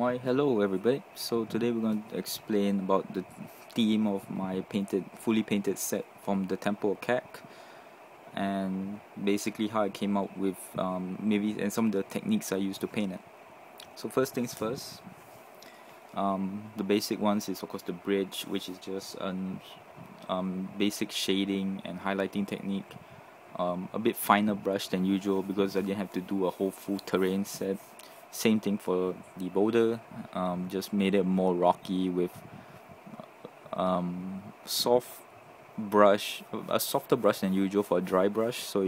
Why, hello everybody. So today we're going to explain about the theme of my fully painted set from the Temple of Chac, and basically how I came up with maybe and some of the techniques I used to paint it. So first things first, the basic ones is of course the bridge, which is just an basic shading and highlighting technique. A bit finer brush than usual because I didn't have to do a whole full terrain set. Same thing for the boulder, just made it more rocky with soft brush, a softer brush than usual for a dry brush, so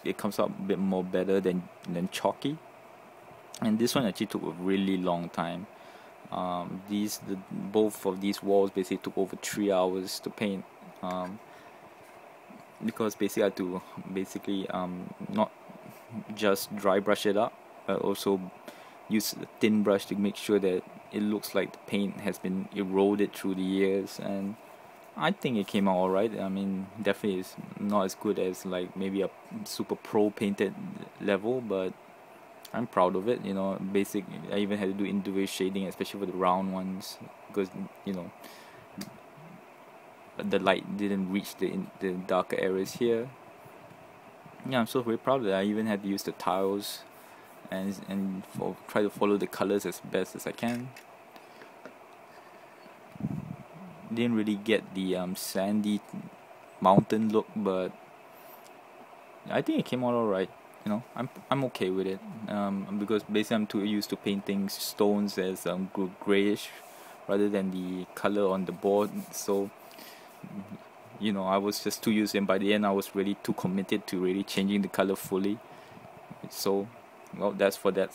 it comes out a bit more better than chalky. And this one actually took a really long time. Both of these walls basically took over 3 hours to paint, because basically I had to not just dry brush it up, but also use a thin brush to make sure that it looks like the paint has been eroded through the years. And I think it came out alright. I mean, definitely it's not as good as like maybe a super pro painted level, but I'm proud of it. I even had to do individual shading, especially for the round ones, because the light didn't reach the darker areas here. Yeah, I'm so very proud of that. I even had to use the tiles and try to follow the colors as best as I can. Didn't really get the sandy mountain look, but I think it came out alright. I'm okay with it, because basically I'm too used to painting stones as grayish rather than the color on the board. So I was just too used, and by the end I was really too committed to really changing the color fully. So that's for the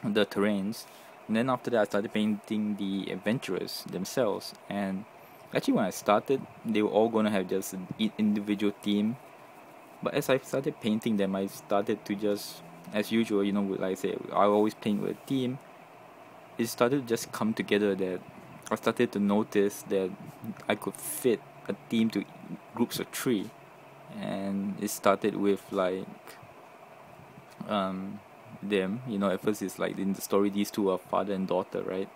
terrains. And then after that I started painting the adventurers themselves, and actually when I started they were all gonna have just an individual theme, but as I started painting them I started to just, as usual, like I say, I always paint with a theme. It started to just come together that I started to notice that I could fit a theme to groups of 3, and it started with like them. At first it's like in the story these two are father and daughter, right?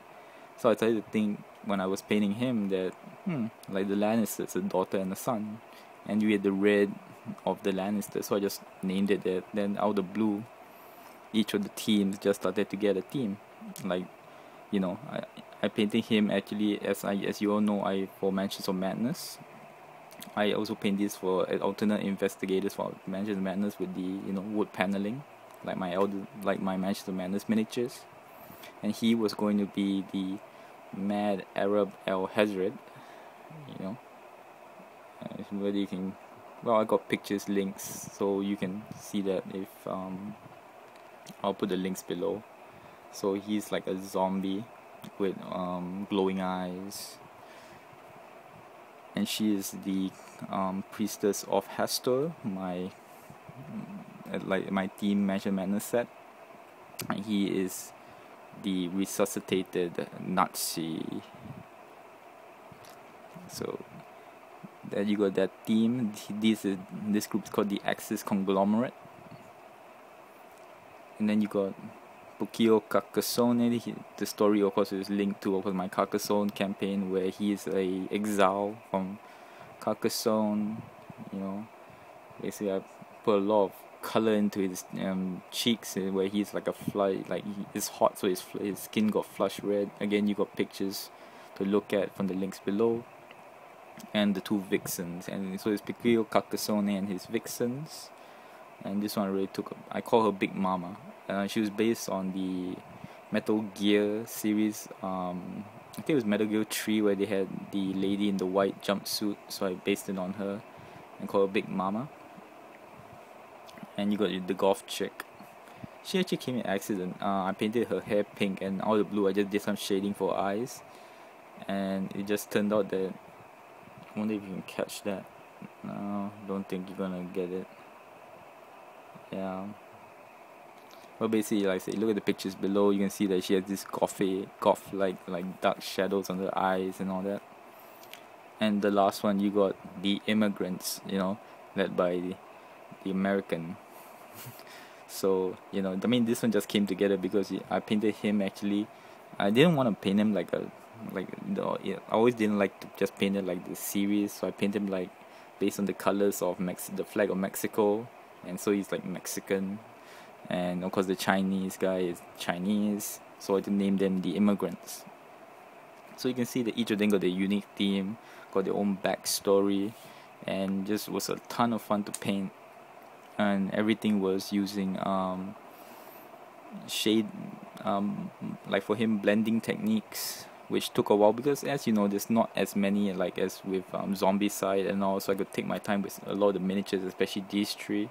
So I started to think when I was painting him that like the Lannisters, a daughter and a son, and we had the red of the Lannisters, so I just named it that. Then out of the blue, each of the teams just started to get a theme. Like I painted him actually, as you all know, for Mansions of Madness. I also paint this for alternate investigators for Mansions of Madness with the wood paneling, like my Mansions of Madness miniatures. And he was going to be the Mad Arab El Hazred. Whether you can, I got pictures, links, so you can see that if I'll put the links below. So he's like a zombie with glowing eyes, and she is the priestess of Hastur, my team Mansion Madness set. And he is the resuscitated Nazi. So there you got that theme. This group is called the Axis Conglomerate. And then you got Bukio Carcassonne. The story of course is linked to my Carcassonne campaign, where he is a exile from Carcassonne. Basically I put a lot of color into his cheeks, where he's like a fly, like he's hot, so his skin got flush red. Again, you got pictures to look at from the links below. And the 2 vixens, and so it's Bukio Carcassonne and his vixens. And this one really I call her Big Mama. She was based on the Metal Gear series. I think it was Metal Gear 3, where they had the lady in the white jumpsuit, so I based it on her and called her Big Mama. And you got the golf chick. She actually came in accident. I painted her hair pink, and out of the blue I just did some shading for her eyes, and it just turned out that, I wonder if you can catch that. No, don't think you're gonna get it. Yeah. Well, basically, like I say, look at the pictures below. You can see that she has this goth like dark shadows on her eyes and all that. And the last one, you got the immigrants, led by the American So I mean, this one just came together because I painted him actually. I didn't want to paint him like I always didn't like to just paint it like the series, so I painted him like based on the colors of the flag of Mexico, and so he's like Mexican, and of course the Chinese guy is Chinese, so I had to name them the immigrants. So you can see that each of them got their unique theme, got their own backstory, and just was a ton of fun to paint. And everything was using shade, like for him, blending techniques, which took a while because, as you know, there's not as many like as with zombie side, and also I could take my time with a lot of the miniatures, especially these three,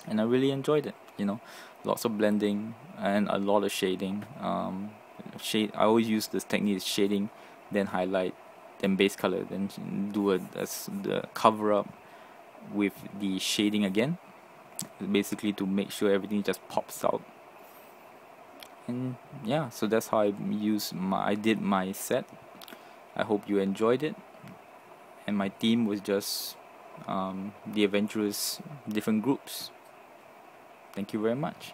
and I really enjoyed it. Lots of blending and a lot of shading. I always use this technique: shading, then highlight, then base color, then do the cover up with the shading again, basically to make sure everything just pops out. And yeah, so that's how I did my set. I hope you enjoyed it. And my theme was just the adventurous different groups. Thank you very much.